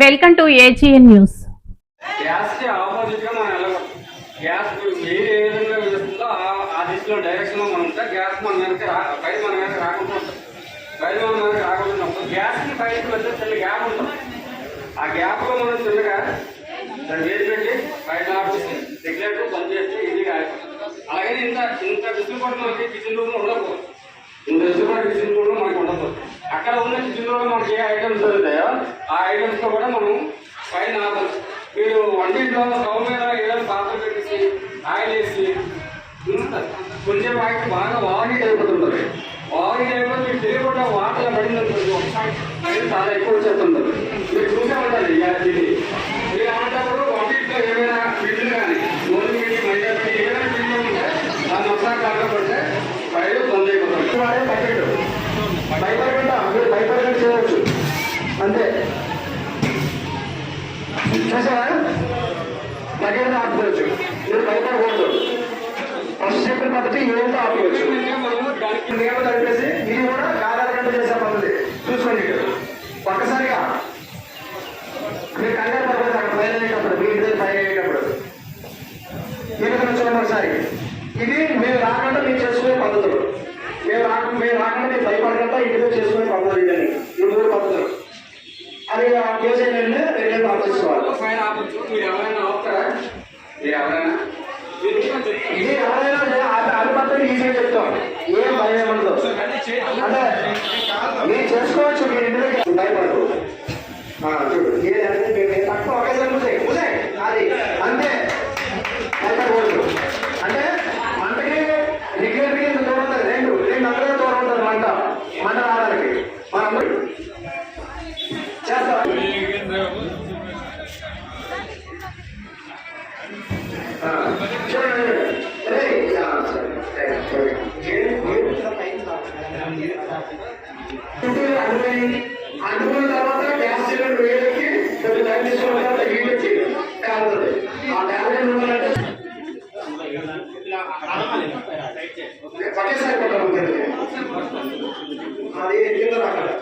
Welcome to AGN news. Gas కి opposite గా మనం వెళ్ళకూడదు. గ్యాస్ ఏ విధంగా వెళ్తుందో ఆ దిశలో డైరెక్షన్ లో మనం ఉంటే గ్యాస్ మన వెనక పైన మన వెనక రాకుండా ఉంటుంది. పైన మన వెనక రాకుండా గ్యాస్ కి పైకి వెళ్తే చిన్న గ్యాప్ ఉంటుంది. ఆ గ్యాప్ లో మనం చిన్నగా దాన్ని వేసి పెట్టి బయట ఆపేసి రెగ్యులేటర్ పనిచేస్తే ఇది అలాగే ఇంత విసులుబాటు మనకి కిచెన్ రూమ్ లో ఉండకూడదు. ఇంత విసులుబాటు కిచెన్ రూమ్ లో మనకి ఉండకూడదు. అక్కడ ఉన్న కిచెన్ రూమ్ లో మనకి ఏ ఐటమ్స్ దొరుకుతాయో ఆ ఐటమ్స్ తో కూడా మనం పైన ఆపచ్చు. మీరు వంటింట్లో స్టవ్ మీద ఏదైనా పాత్ర పెట్టేసి ఆయిల్ వేసి కొంచెం ఆయిల్ బాగా వాహిట్ అయిపోతుంటుంది. వాహిట్ అయిపోతే మీకు తెలియకుండా వాటర్ పడింది అనుకోండి, ఒకసారి చాలా ఎక్కువ వచ్చేస్తుంటుంది. మీరు చూసే ఉండాలి ఇది. మీరు అలాంటప్పుడు వంటింట్లో ఏమైనా పిండి కానీ నూనె పిండి మైదా పిండి ఏదైనా పిండి ఉంటే దాన్ని ఒకసారి కాకపోతే బయట బంద్ అయిపోతుంది. మీరు 5% చేయవచ్చు అంతే. చూసారా దగ్గర ఆపుకోవచ్చు. మీరు భయపడకూడదు. ఫస్ట్ చెప్పిన పద్ధతి ఏదో ఆపుకోవచ్చు. నీళ్ళు కలిపేసి ఇది కూడా కాదారగంట చేసే పద్ధతి చూసుకోండి. ఒక్కసారిగా మీరు కంగారు పడుతుంది. అక్కడ ఫైర్ అయ్యేటప్పుడు మీ ఇంటి ఫైర్ అయ్యేటప్పుడు మీరు చూడండి ఒకసారి. ఇది మేము రాకుండా మీరు చేసుకునే పద్ధతులు. మేము రాకుండా మీరు భయపడకుండా ఇంటిలో చేసుకునే పద్ధతులు. ఇదని ఈ 3 పద్ధతులు అది చేసేయండి. రెండు ఆపేసుకోవాలి. ఫైర్ ఆపచ్చు. మీరు ఎవరైనా ఆపుతారా? మీరు ఎవరైనా ఇది ఎవరైనా అది పద్ధతి ఈజీగా చెప్తాం. ఏం భయం ఏమఉండదు. అంటే మీరు చేసుకోవచ్చు. మీరు ఇంటిలో భయపడదు. చూడు ఏదంటే తక్కువ ఒకేసారి ముసే అది అంతే. భయపడకూడదు. అంటే మంటకి రెగ్యులేటర్కి దూరం ఉంటుంది. రెండు అందరూ దూరం ఉంటుంది. మంట రావడానికి మనం చేస్తాం. అందుకున్న తర్వాత గ్యాస్ సిలిండర్ వేయడానికి టైం తీసుకున్న తర్వాత హీట్ వచ్చి కాలుతుంది. ఆ టాబ్లెట్ ఉండాలంటే ఒకేసారి కొట్టాలి. అది కింద రావాలి.